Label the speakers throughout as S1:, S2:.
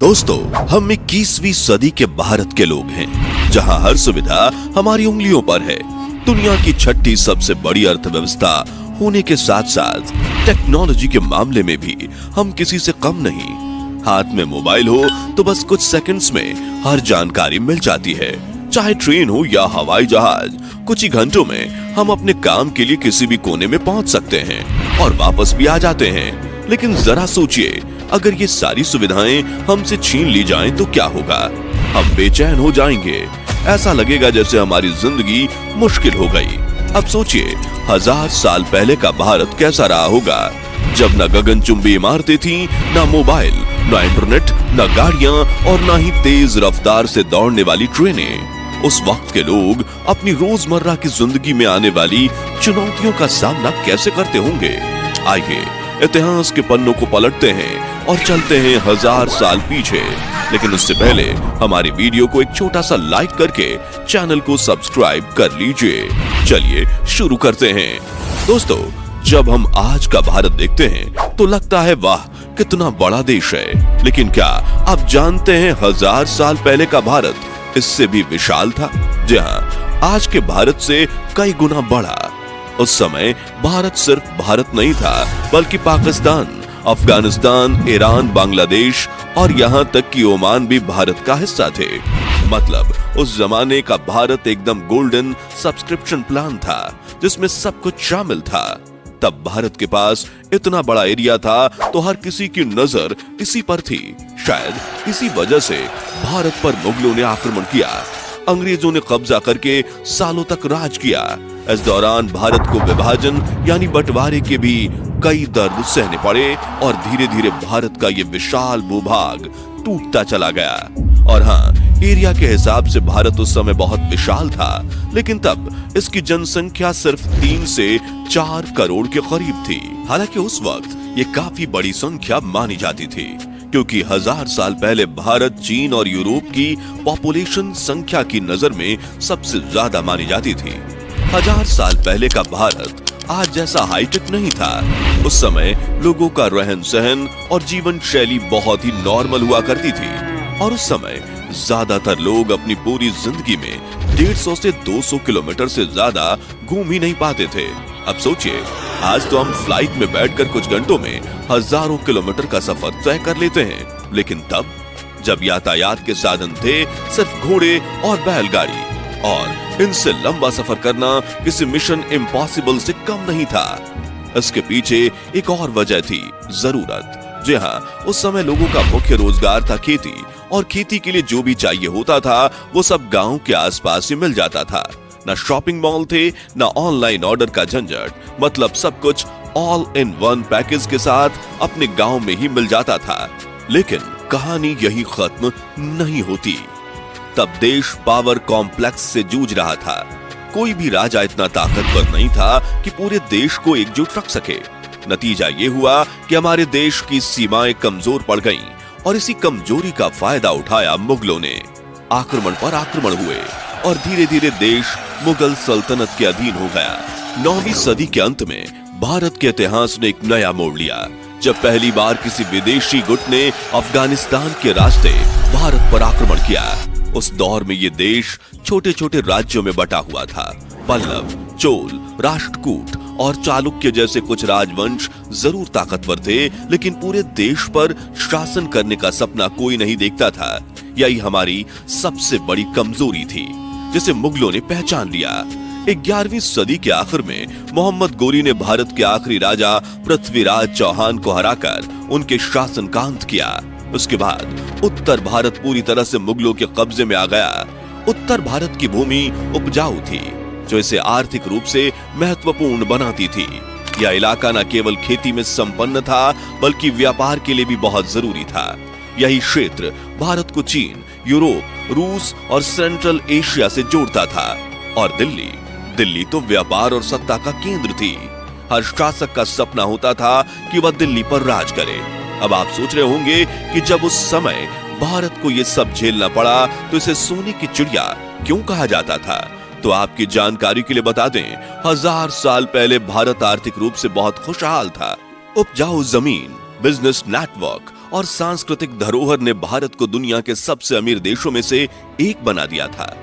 S1: दोस्तों, हम 21वीं सदी के भारत के लोग हैं, जहां हर सुविधा हमारी उंगलियों पर है। दुनिया की छठी सबसे बड़ी अर्थव्यवस्था होने के साथ साथ टेक्नोलॉजी के मामले में भी हम किसी से कम नहीं। हाथ में मोबाइल हो तो बस कुछ सेकंड्स में हर जानकारी मिल जाती है। चाहे ट्रेन हो या हवाई जहाज, कुछ ही घंटों में हम अपने काम के लिए किसी भी कोने में पहुंच सकते हैं और वापस भी आ जाते हैं। लेकिन जरा सोचिए, अगर ये सारी सुविधाएं हमसे छीन ली जाएं तो क्या होगा? हम बेचैन हो जाएंगे। ऐसा लगेगा जैसे हमारी जिंदगी मुश्किल हो गई। अब सोचिए, 1000 साल पहले का भारत कैसा रहा होगा, जब न गगनचुंबी इमारतें थी, न मोबाइल, न इंटरनेट, न गाड़ियां और न ही तेज रफ्तार से दौड़ने वाली ट्रेनें। उस वक्त के लोग अपनी रोजमर्रा की जिंदगी में आने वाली चुनौतियों का सामना कैसे करते होंगे? आइए इतिहास के पन्नों को पलटते हैं और चलते हैं 1000 साल पीछे। लेकिन उससे पहले हमारी वीडियो को एक छोटा सा लाइक करके चैनल को सब्सक्राइब कर लीजिए। चलिए शुरू करते हैं। दोस्तों, जब हम आज का भारत देखते हैं तो लगता है वाह कितना बड़ा देश है। लेकिन क्या आप जानते हैं 1000 साल पहले का भारत इससे भी विशाल था? जी हाँ, आज के भारत से कई गुना बड़ा। उस समय भारत सिर्फ भारत नहीं था, बल्कि पाकिस्तान, अफगानिस्तान, ईरान, बांग्लादेश और यहाँ तक कि ओमान भी भारत का हिस्सा थे। मतलब उस जमाने का भारत एकदम गोल्डन सब्सक्रिप्शन प्लान था, जिसमें सब कुछ शामिल था। तब भारत के पास इतना बड़ा एरिया था तो हर किसी की नजर इसी पर थी। शायद इसी वजह से भारत पर मुगलों ने आक्रमण किया, अंग्रेजों ने कब्जा करके सालों तक राज किया। इस दौरान भारत को विभाजन यानी बंटवारे के भी कई दर्द सहने पड़े और धीरे धीरे भारत का ये विशाल भूभाग टूटता चला गया। और हाँ, एरिया के हिसाब से भारत उस समय बहुत विशाल था, लेकिन तब इसकी जनसंख्या सिर्फ 3 से 4 करोड़ के करीब थी। हालांकि उस वक्त ये काफी बड़ी संख्या मानी जाती थी, क्योंकि 1000 साल पहले भारत चीन और यूरोप की पॉपुलेशन संख्या की नजर में सबसे ज्यादा मानी जाती थी। 1000 साल पहले का भारत आज जैसा हाईटेक नहीं था। उस समय लोगों का रहन सहन और जीवन शैली बहुत ही नॉर्मल हुआ करती थी। और उस समय ज्यादातर लोग अपनी पूरी जिंदगी में 150 से 200 किलोमीटर से ज्यादा घूम ही नहीं पाते थे। अब सोचिए, आज तो हम फ्लाइट में बैठकर कुछ घंटों में हजारों किलोमीटर का सफर तय कर लेते हैं। लेकिन तब, जब यातायात के साधन थे सिर्फ घोड़े और बैलगाड़ी, और इनसे लंबा सफर करना किसी मिशन इम्पॉसिबल से कम नहीं था। इसके पीछे एक और वजह थी, जरूरत। जी हाँ, उस समय लोगों का मुख्य रोजगार था खेती, और खेती के लिए जो भी चाहिए होता था वो सब गांव के आसपास ही मिल जाता था। न शॉपिंग मॉल थे, न ऑनलाइन ऑर्डर का झंझट। मतलब सब कुछ ऑल इन वन पैकेज के साथ अपने गांव में ही मिल जाता था। लेकिन कहानी यही खत्म नहीं होती। तब देश पावर कॉम्प्लेक्स से जूझ रहा था। कोई भी राजा इतना ताकतवर नहीं था कि पूरे देश को एकजुट रख सके। नतीजा ये हुआ कि हमारे देश की सीमाएं कमजोर पड़ गईं, और इसी कमजोरी का फायदा उठाया मुगलों ने। आक्रमण पर आक्रमण हुए और धीरे धीरे देश मुगल सल्तनत के अधीन हो गया। 9वीं सदी के अंत में भारत के इतिहास ने एक नया मोड़ लिया, जब पहली बार किसी विदेशी गुट ने अफगानिस्तान के रास्ते भारत पर आक्रमण किया। उस दौर में ये देश छोटे छोटे राज्यों में बटा हुआ था। पल्लव, चोल, राष्ट्रकूट और चालुक्य जैसे कुछ राजवंश जरूर ताकतवर थे, लेकिन पूरे देश पर शासन करने का सपना कोई नहीं देखता था। यही हमारी सबसे बड़ी कमजोरी थी, जिसे मुगलों ने पहचान लिया। 11वीं सदी के आखिर में मोहम्मद गोरी ने भारत के आखिरी राजा पृथ्वीराज चौहान को हराकर उनके शासन का अंत किया। उसके बाद उत्तर भारत पूरी तरह से मुगलों के कब्जे में आ गया। उत्तर भारत की भूमि उपजाऊ थी, जो इसे आर्थिक रूप से महत्वपूर्ण बनाती थी। यह इलाका न केवल खेती में संपन्न था, बल्कि व्यापार के लिए भी बहुत जरूरी था। यही क्षेत्र भारत को चीन, यूरोप, रूस और सेंट्रल एशिया से जोड़ता था। और दिल्ली तो व्यापार और सत्ता का केंद्र थी। हर शासक का सपना होता था कि वह दिल्ली पर राज करे। अब आप सोच रहे होंगे कि जब उस समय भारत को यह सब झेलना पड़ा तो इसे सोने की चिड़िया क्यों कहा जाता था? तो आपकी जानकारी के लिए बता दें, 1000 साल पहले भारत आर्थिक रूप से बहुत खुशहाल था। उपजाऊ जमीन, बिजनेस नेटवर्क और सांस्कृतिक धरोहर ने भारत को दुनिया के सबसे अमीर देशों में से एक बना दिया था।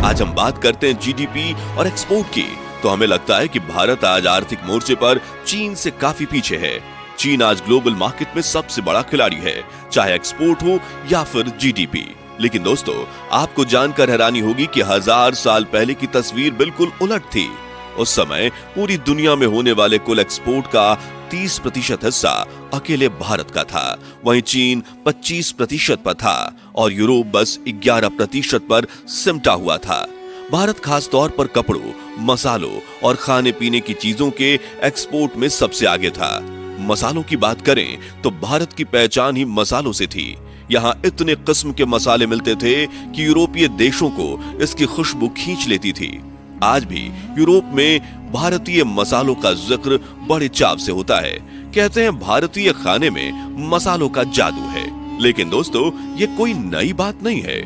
S1: आज हम बात करते हैं जीडीपी और एक्सपोर्ट की, तो हमें लगता है कि भारत आज आर्थिक मोर्चे पर चीन से काफी पीछे है। चीन आज ग्लोबल मार्केट में सबसे बड़ा खिलाड़ी है, चाहे एक्सपोर्ट हो या फिर जीडीपी। लेकिन दोस्तों, आपको जानकर हैरानी होगी कि 1000 साल पहले की तस्वीर बिल्कुल उलट थी। उस समय पूरी दुनिया में होने वाले कुल एक्सपोर्ट का 30% हिस्सा अकेले भारत का था, वहीं चीन 25% पर था और यूरोप बस 11% पर सिमटा हुआ था। भारत खास तौर पर कपड़ों, मसालों और खाने पीने की चीजों के एक्सपोर्ट में सबसे आगे था। मसालों की बात करें तो भारत की पहचान ही मसालों से थी। यहाँ इतने किस्म के मसाले मिलते थे कि यूरोपीय देशों को इसकी खुशबू खींच लेती थी। आज भी यूरोप में भारतीय मसालों का जिक्र बड़े चाव से होता है। कहते हैं भारतीय खाने में मसालों का जादू है। लेकिन दोस्तों, ये कोई नई बात नहीं है।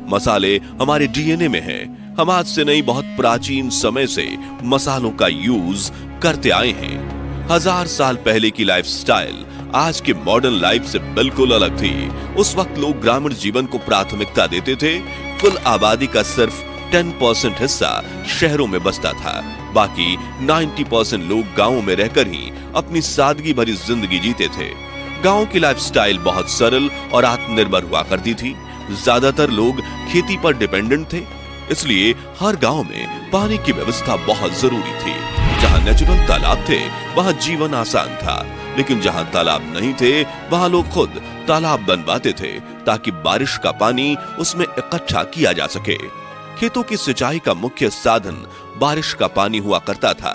S1: मसाले हमारे डीएनए में हैं। हम आज से नहीं, बहुत प्राचीन समय से मसालों का यूज करते आए हैं। 1000 साल पहले की लाइफस्टाइल आज के मॉडर्न लाइफ से बिल्कुल अलग थी। उस वक्त लोग ग्रामीण जीवन को प्राथमिकता देते थे। कुल आबादी का सिर्फ 10% हिस्सा शहरों में बसता था, बाकी 90% लोग गांवों में रहकर ही अपनी सादगी भरी जिंदगी जीते थे। गांव की लाइफस्टाइल बहुत सरल और आत्मनिर्भर हुआ करती थी। ज्यादातर लोग खेती पर डिपेंडेंट थे, इसलिए हर गांव में पानी की व्यवस्था बहुत जरूरी थी। जहां नेचुरल तालाब थे वहां जीवन आसान था, लेकिन जहां तालाब नहीं थे वहां लोग खुद तालाब बनवाते थे ताकि बारिश का पानी उसमें इकट्ठा किया जा सके। खेतों की सिंचाई का मुख्य साधन बारिश का पानी हुआ करता था।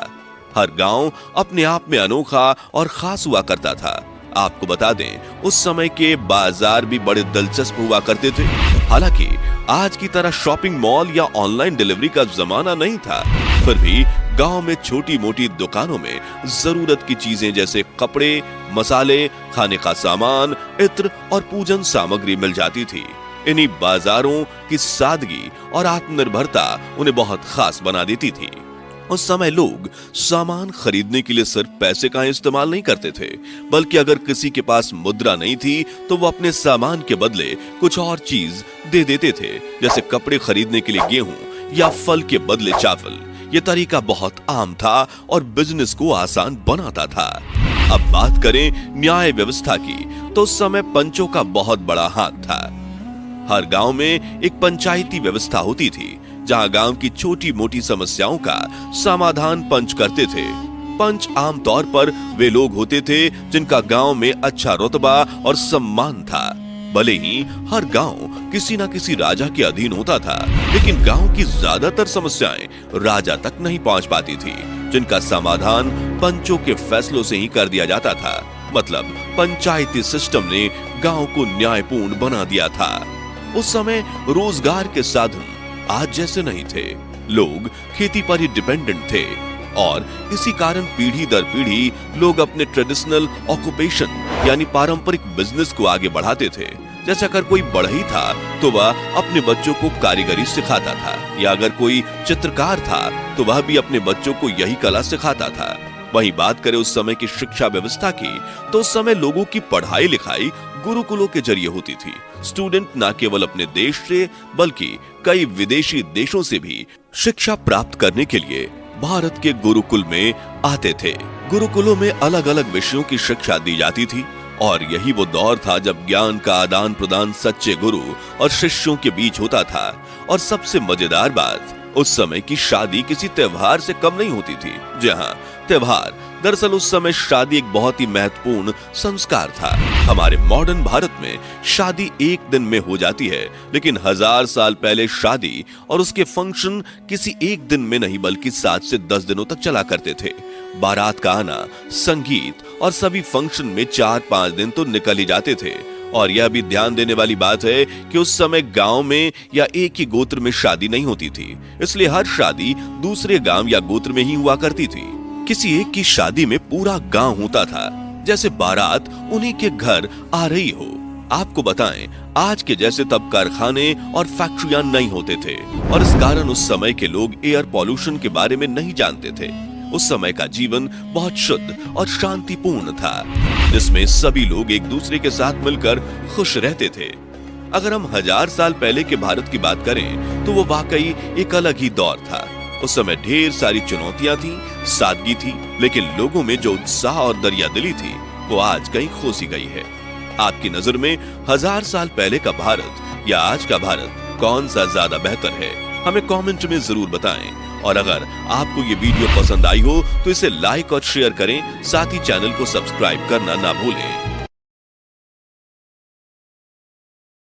S1: हर गांव अपने आप में अनोखा और खास हुआ करता था। आपको बता दें, उस समय के बाजार भी बड़े दिलचस्प हुआ करते थे। हालांकि आज की तरह शॉपिंग मॉल या ऑनलाइन डिलीवरी का जमाना नहीं था, फिर भी गांव में छोटी मोटी दुकानों में जरूरत की चीजें जैसे कपड़े, मसाले, खाने का सामान, इत्र और पूजन सामग्री मिल जाती थी। इन्हीं बाजारों की सादगी और आत्मनिर्भरता उन्हें बहुत खास बना देती थी। उस समय लोग सामान खरीदने के लिए सिर्फ पैसे का इस्तेमाल नहीं करते थे, बल्कि अगर किसी के पास मुद्रा नहीं थी तो वो अपने सामान के बदले कुछ और चीज दे देते थे, जैसे कपड़े खरीदने के लिए गेहूं या फल के बदले चावल। ये तरीका बहुत आम था और बिजनेस को आसान बनाता था। अब बात करें न्याय व्यवस्था की, तो उस समय पंचों का बहुत बड़ा हाथ था। हर गांव में एक पंचायती व्यवस्था होती थी, जहां गांव की छोटी मोटी समस्याओं का समाधान पंच करते थे। पंच आमतौर पर वे लोग होते थे जिनका गांव में अच्छा रुतबा और सम्मान था। भले ही हर गांव किसी न किसी राजा के अधीन होता था, लेकिन गांव की ज्यादातर समस्याएं राजा तक नहीं पहुंच पाती थी, जिनका समाधान पंचों के फैसलों से ही कर दिया जाता था। मतलब पंचायती सिस्टम ने गांव को न्यायपूर्ण बना दिया था। उस समय रोजगार के साधन आज जैसे नहीं थे। लोग खेती पर ही डिपेंडेंट थे और इसी कारण पीढ़ी दर पीढ़ी लोग अपने ट्रेडिशनल ऑक्यूपेशन यानी पारंपरिक बिजनेस को आगे बढ़ाते थे। जैसे अगर कोई बढ़ई था तो वह अपने बच्चों को कारीगरी सिखाता था, या अगर कोई चित्रकार था तो वह भी अपने बच्चों को यही कला सिखाता था। वहीं बात करें उस समय की शिक्षा व्यवस्था की, तो उस समय लोगों की पढ़ाई लिखाई गुरुकुलों के जरिए होती थी। स्टूडेंट न केवल अपने देश से बल्कि कई विदेशी देशों से भी शिक्षा प्राप्त करने के लिए भारत के गुरुकुल में आते थे। गुरुकुलों में अलग अलग विषयों की शिक्षा दी जाती थी और यही वो दौर था जब ज्ञान का आदान प्रदान सच्चे गुरु और शिष्यों के बीच होता था। और सबसे मजेदार बात, उस समय की शादी किसी त्योहार से कम नहीं होती थी। जी हाँ, त्योहार दरअसल उस समय शादी एक बहुत ही महत्वपूर्ण संस्कार था। हमारे मॉडर्न भारत में शादी एक दिन में हो जाती है, लेकिन 1000 साल पहले शादी और उसके फंक्शन किसी एक दिन में नहीं बल्कि 7 से 10 दिनों तक चला करते थे। बारात का आना, संगीत और सभी फंक्शन में 4-5 दिन तो निकल ही जाते थे। और यह भी ध्यान देने वाली बात है कि उस समय गांव में या एक ही गोत्र में शादी नहीं होती थी, इसलिए हर शादी दूसरे गांव या गोत्र में ही हुआ करती थी। किसी एक की शादी में पूरा गांव होता था, जैसे बारात उन्हीं के घर आ रही हो। आपको बताएं, आज के जैसे तब कारखाने और फैक्ट्रियां नहीं होते थे और इस कारण उस समय के लोग एयर पॉल्यूशन के बारे में नहीं जानते थे। उस समय का जीवन बहुत शुद्ध और शांतिपूर्ण था। जिसमें सभी लोग एक दूसरे के साथ मिलकर खुश रहते थे। अगर हम 1000 साल पहले के भारत की बात करें तो वो वाकई एक अलग ही दौर था। उस समय ढेर सारी चुनौतियां थी, सादगी थी, लेकिन लोगों में जो उत्साह और दरियादिली थी वो आज कहीं खो सी गई है। आपकी नजर में 1000 साल पहले का भारत या आज का भारत कौन सा ज्यादा बेहतर है? हमें कमेंट में जरूर बताएं। और अगर आपको ये वीडियो पसंद आई हो तो इसे लाइक और शेयर करें, साथ ही चैनल को सब्सक्राइब करना ना भूलें।